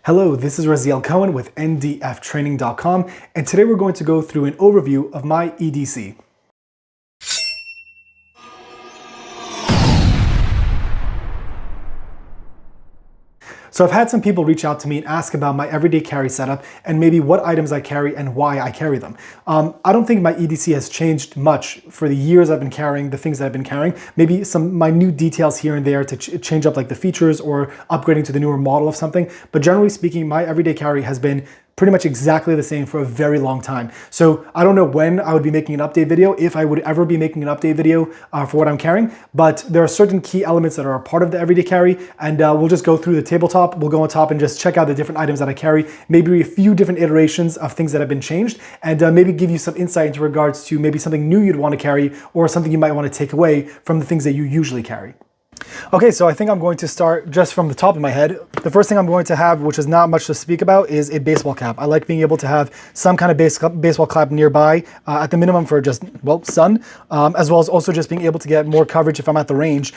Hello, this is Raziel Cohen with ndftraining.com, and today we're going to go through an overview of my EDC. So I've had some people reach out to me and ask about my everyday carry setup and maybe what items I carry and why I carry them. I don't think my EDC has changed much for the years I've been carrying the things that I've been carrying. Maybe some minute details here and there to change up like the features or upgrading to the newer model of something. But generally speaking, my everyday carry has been pretty much exactly the same for a very long time. So I don't know when I would be making an update video, if I would ever be making an update video for what I'm carrying, but there are certain key elements that are a part of the everyday carry, and we'll just go through the tabletop. We'll go on top and just check out the different items that I carry, maybe a few different iterations of things that have been changed, and maybe give you some insight into regards to maybe something new you'd want to carry or something you might want to take away from the things that you usually carry. Okay, so I think I'm going to start just from the top of my head. The first thing I'm going to have, which is not much to speak about, is a baseball cap. I like being able to have some kind of baseball cap nearby, at the minimum for just, well, sun, as well as also just being able to get more coverage if I'm at the range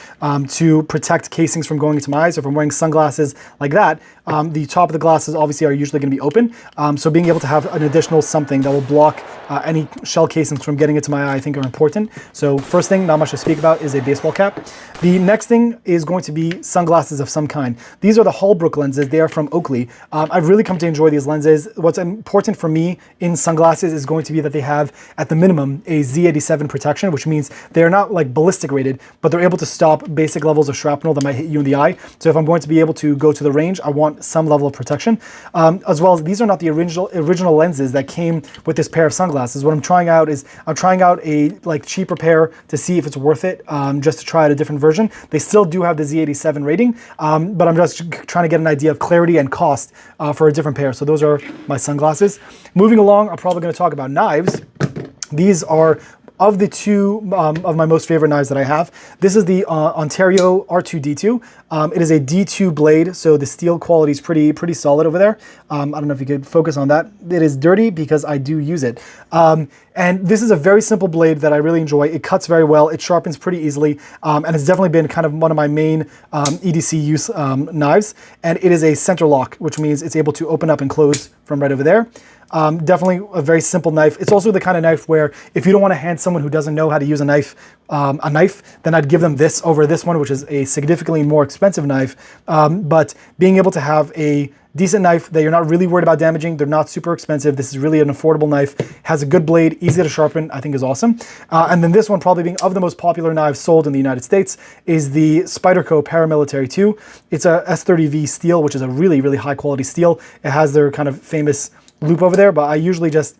to protect casings from going into my eyes. Or if I'm wearing sunglasses like that, the top of the glasses obviously are usually going to be open. So being able to have an additional something that will block any shell casings from getting into my eye, I think are important. So first thing, not much to speak about, is a baseball cap. The next thing is going to be sunglasses of some kind. These are the Holbrook lenses. They are from Oakley. I've really come to enjoy these lenses. What's important for me in sunglasses is going to be that they have, at the minimum, a Z87 protection, which means they're not like ballistic rated, but they're able to stop basic levels of shrapnel that might hit you in the eye. So if I'm going to be able to go to the range, I want some level of protection. As well as these are not the original lenses that came with this pair of sunglasses. What I'm trying out is I'm trying out a like cheaper pair to see if it's worth it, just to try out a different version. They still do have the Z87 rating, but I'm just trying to get an idea of clarity and cost for a different pair. So those are my sunglasses. Moving along, I'm probably going to talk about knives. These are of the two of my most favorite knives that I have. This is the Ontario R2D2. It is a D2 blade, so the steel quality is pretty solid over there. I don't know if you could focus on that. It is dirty because I do use it. And this is a very simple blade that I really enjoy. It cuts very well, it sharpens pretty easily, and it's definitely been kind of one of my main EDC use knives. And it is a center lock, which means it's able to open up and close from right over there. Definitely a very simple knife. It's also the kind of knife where if you don't want to hand someone who doesn't know how to use a knife, then I'd give them this over this one, which is a significantly more expensive knife. But being able to have a decent knife that you're not really worried about damaging, they're not super expensive. This is really an affordable knife, has a good blade, easy to sharpen, I think is awesome. And then this one, probably being of the most popular knives sold in the United States, is the Spyderco Para Military 2. It's a S30V steel, which is a really high quality steel. It has their kind of famous loop over there, but I usually just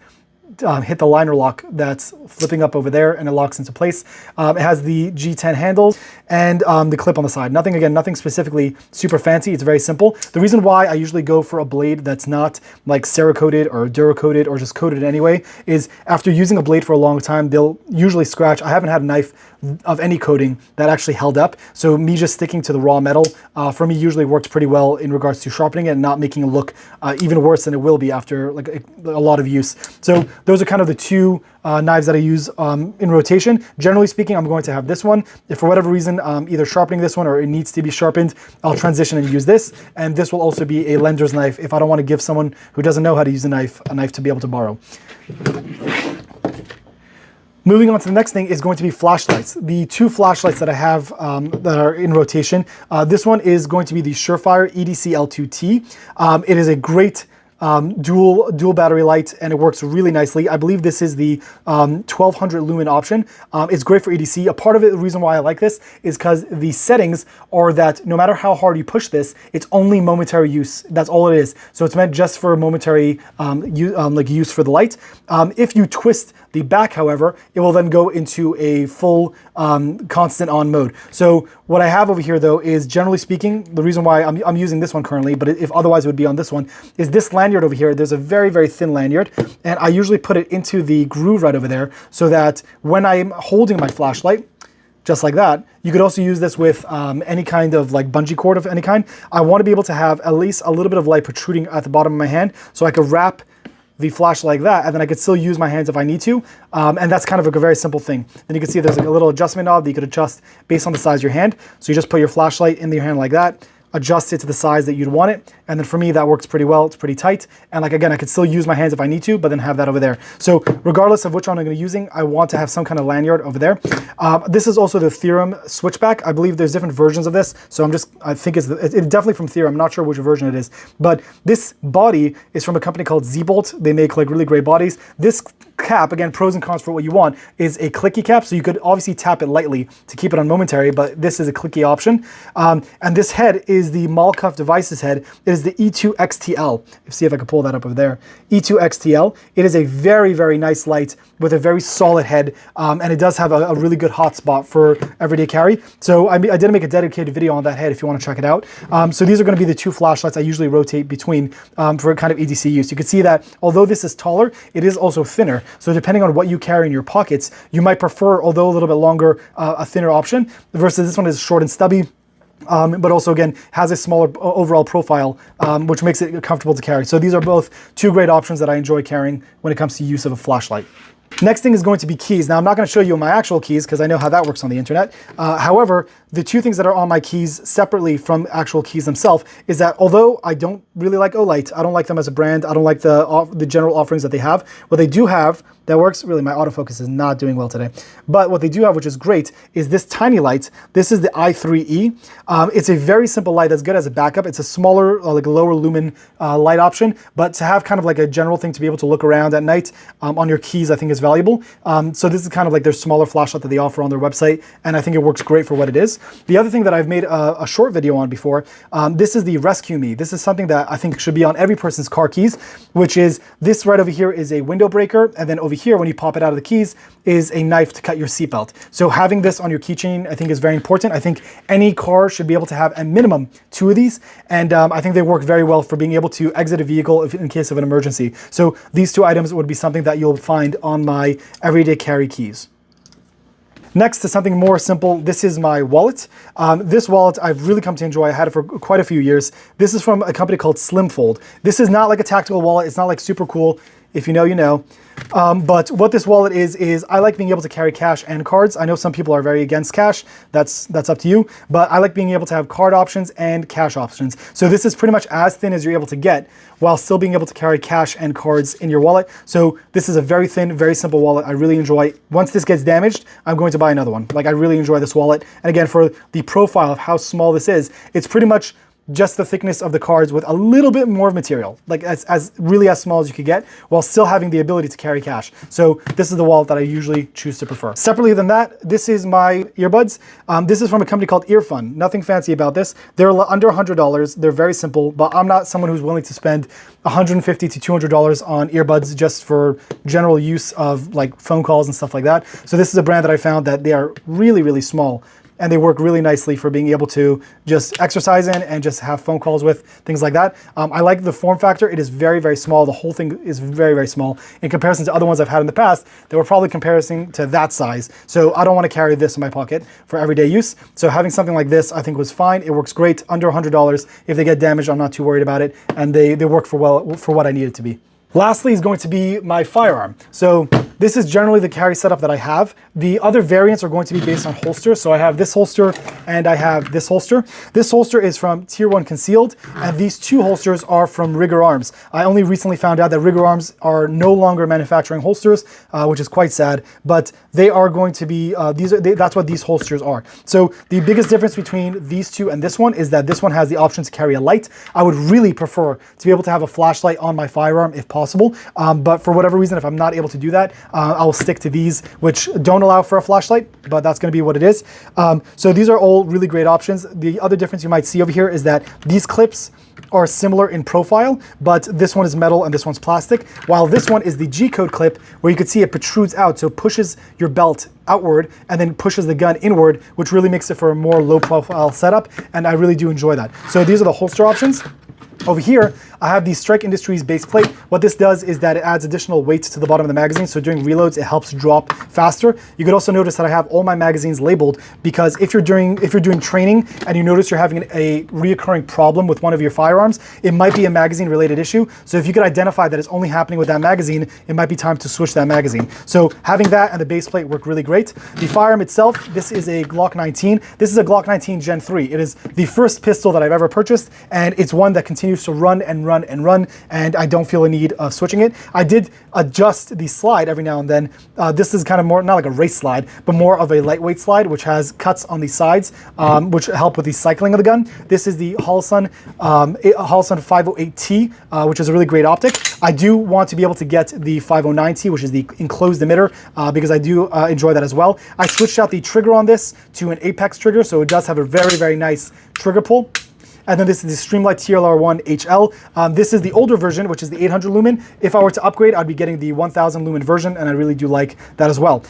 hit the liner lock that's flipping up over there and it locks into place. It has the G10 handles and the clip on the side. Nothing specifically super fancy. It's very simple. The reason why I usually go for a blade that's not like Cerakoted or Duracoated or just coated anyway is after using a blade for a long time, they'll usually scratch. I haven't had a knife of any coating that actually held up. So me just sticking to the raw metal for me usually works pretty well in regards to sharpening it and not making it look even worse than it will be after like a lot of use. So those are kind of the two knives that I use in rotation. Generally speaking, I'm going to have this one. If for whatever reason, either sharpening this one or it needs to be sharpened, I'll transition and use this. And this will also be a lender's knife if I don't want to give someone who doesn't know how to use a knife to be able to borrow. Moving on to the next thing is going to be flashlights. The two flashlights that I have that are in rotation. This one is going to be the SureFire EDCL2-T. It is a great dual battery light and it works really nicely. I believe this is the 1200 lumen option. It's great for EDC. A part of it, the reason why I like this is because the settings are that no matter how hard you push this, it's only momentary use. That's all it is. So it's meant just for momentary use for the light. If you twist the back, however, it will then go into a full constant on mode. So what I have over here though is, generally speaking, the reason why I'm using this one currently, but if otherwise it would be on this one, is this lanyard over here. There's a very thin lanyard, and I usually put it into the groove right over there so that when I'm holding my flashlight, just like that, you could also use this with any kind of like bungee cord of any kind. I want to be able to have at least a little bit of light protruding at the bottom of my hand so I could wrap the flash like that, and then I could still use my hands if I need to. And that's kind of a very simple thing. Then you can see there's like a little adjustment knob that you could adjust based on the size of your hand. So you just put your flashlight in your hand like that, adjust it to the size that you'd want it. And then for me, that works pretty well. It's pretty tight. And like, again, I could still use my hands if I need to, but then have that over there. So regardless of which one I'm going to be using, I want to have some kind of lanyard over there. This is also the Theorem switchback. I believe there's different versions of this. So I think it's definitely from Theorem. I'm not sure which version it is, but this body is from a company called Z-Bolt. They make like really great bodies. This cap, again, pros and cons for what you want, is a clicky cap. So you could obviously tap it lightly to keep it on momentary, but this is a clicky option. And this head is the Malkoff devices head. It is the E2XTL. Let's see if I can pull that up over there. E2XTL. It is a very, very nice light with a very solid head. And it does have a really good hotspot for everyday carry. So I did make a dedicated video on that head if you want to check it out. So these are going to be the two flashlights I usually rotate between for kind of EDC use. You can see that although this is taller, it is also thinner. So depending on what you carry in your pockets, you might prefer, although a little bit longer, a thinner option, versus this one is short and stubby. But also, again, has a smaller overall profile, which makes it comfortable to carry. So these are both two great options that I enjoy carrying when it comes to use of a flashlight. Next thing is going to be keys. Now, I'm not going to show you my actual keys because I know how that works on the internet. However, the two things that are on my keys separately from actual keys themselves is that although I don't really like Olight, I don't like them as a brand, I don't like the general offerings that they have, what they do have that works, really my autofocus is not doing well today, but what they do have, which is great, is this tiny light. This is the i3E. It's a very simple light that's good as a backup. It's a smaller, like lower lumen light option, but to have kind of like a general thing to be able to look around at night on your keys, I think is valuable. So this is kind of like their smaller flashlight that they offer on their website, and I think it works great for what it is. The other thing that I've made a short video on before, this is the resqme. This is something that I think should be on every person's car keys, which is this right over here is a window breaker, and then over here, when you pop it out of the keys, is a knife to cut your seatbelt. So having this on your keychain, I think is very important. I think any car should be able to have a minimum 2 of these, and I think they work very well for being able to exit a vehicle in case of an emergency. So these two items would be something that you'll find on my everyday carry keys. Next to something more simple, this is my wallet. This wallet I've really come to enjoy. I had it for quite a few years. This is from a company called Slimfold. This is not like a tactical wallet. It's not like super cool. If you know, you know. But what this wallet is I like being able to carry cash and cards. I know some people are very against cash. That's up to you. But I like being able to have card options and cash options. So this is pretty much as thin as you're able to get while still being able to carry cash and cards in your wallet. So this is a very thin, very simple wallet. I really enjoy. Once this gets damaged, I'm going to buy another one. Like, I really enjoy this wallet. And again, for the profile of how small this is, it's pretty much just the thickness of the cards with a little bit more material, like as really as small as you could get, while still having the ability to carry cash. So this is the wallet that I usually choose to prefer. Separately than that, this is my earbuds. This is from a company called EarFun. Nothing fancy about this. They're under $100. They're very simple, but I'm not someone who's willing to spend $150 to $200 on earbuds just for general use of like phone calls and stuff like that. So this is a brand that I found that they are really, really small, and they work really nicely for being able to just exercise in and just have phone calls with, things like that. I like the form factor. It is very, very small. The whole thing is very, very small. In comparison to other ones I've had in the past, they were probably comparison to that size. So I don't want to carry this in my pocket for everyday use. So having something like this, I think, was fine. It works great, under $100. If they get damaged, I'm not too worried about it. And they work for what I need it to be. Lastly is going to be my firearm. So this is generally the carry setup that I have. The other variants are going to be based on holsters. So I have this holster and I have this holster. This holster is from Tier 1 Concealed, and these two holsters are from Rigor Arms. I only recently found out that Rigor Arms are no longer manufacturing holsters, which is quite sad, but they are going to be, that's what these holsters are. So the biggest difference between these two and this one is that this one has the option to carry a light. I would really prefer to be able to have a flashlight on my firearm if possible, but for whatever reason, if I'm not able to do that, I'll stick to these, which don't allow for a flashlight, but that's going to be what it is. So these are all really great options. The other difference you might see over here is that these clips are similar in profile, but this one is metal and this one's plastic, while this one is the G-code clip, where you can see it protrudes out, so it pushes your belt outward and then pushes the gun inward, which really makes it for a more low profile setup, and I really do enjoy that. So these are the holster options. Over here, I have the Strike Industries base plate. What this does is that it adds additional weight to the bottom of the magazine, so during reloads it helps drop faster. You could also notice that I have all my magazines labeled, because if you're doing training and you notice you're having a reoccurring problem with one of your firearms, it might be a magazine related issue. So if you could identify that it's only happening with that magazine, it might be time to switch that magazine. So having that and the base plate work really great. The firearm itself, this is a Glock 19. This is a Glock 19 Gen 3. It is the first pistol that I've ever purchased, and it's one that continues to run and run and run, and I don't feel a need of switching it. I did adjust the slide every now and then. This is kind of more, not like a race slide, but more of a lightweight slide, which has cuts on the sides, which help with the cycling of the gun. This is the Holosun 508T, which is a really great optic. I do want to be able to get the 509T, which is the enclosed emitter, because I do enjoy that as well. I switched out the trigger on this to an Apex trigger, so it does have a very, very nice trigger pull. And then this is the Streamlight TLR-1 HL. This is the older version, which is the 800 lumen. If I were to upgrade, I'd be getting the 1000 lumen version, and I really do like that as well.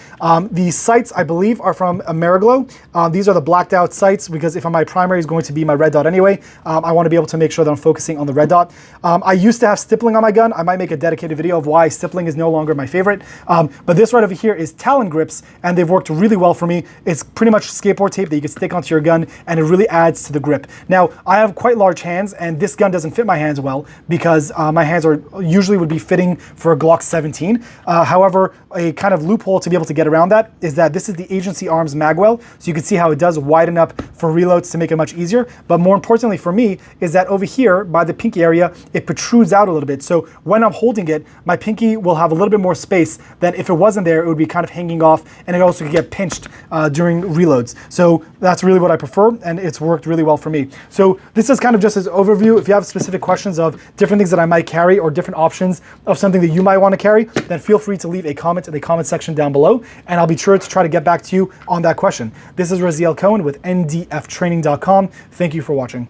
The sights, I believe, are from Ameriglo. These are the blacked out sights, because if my primary is going to be my red dot anyway, I want to be able to make sure that I'm focusing on the red dot. I used to have stippling on my gun. I might make a dedicated video of why stippling is no longer my favorite. But this right over here is Talon Grips, and they've worked really well for me. It's pretty much skateboard tape that you can stick onto your gun, and it really adds to the grip. Now, I have quite large hands, and this gun doesn't fit my hands well, because my hands usually would be fitting for a Glock 17. However, a kind of loophole to be able to get around that is that this is the Agency Arms magwell, so you can see how it does widen up for reloads to make it much easier. But more importantly for me is that over here by the pinky area, it protrudes out a little bit. So when I'm holding it, my pinky will have a little bit more space than if it wasn't there. It would be kind of hanging off, and it also could get pinched during reloads. So that's really what I prefer, and it's worked really well for me. So this is kind of just as overview. If you have specific questions of different things that I might carry, or different options of something that you might want to carry, then feel free to leave a comment in the comment section down below, and I'll be sure to try to get back to you on that question. This is Raziel Cohen with ndftraining.com. Thank you for watching.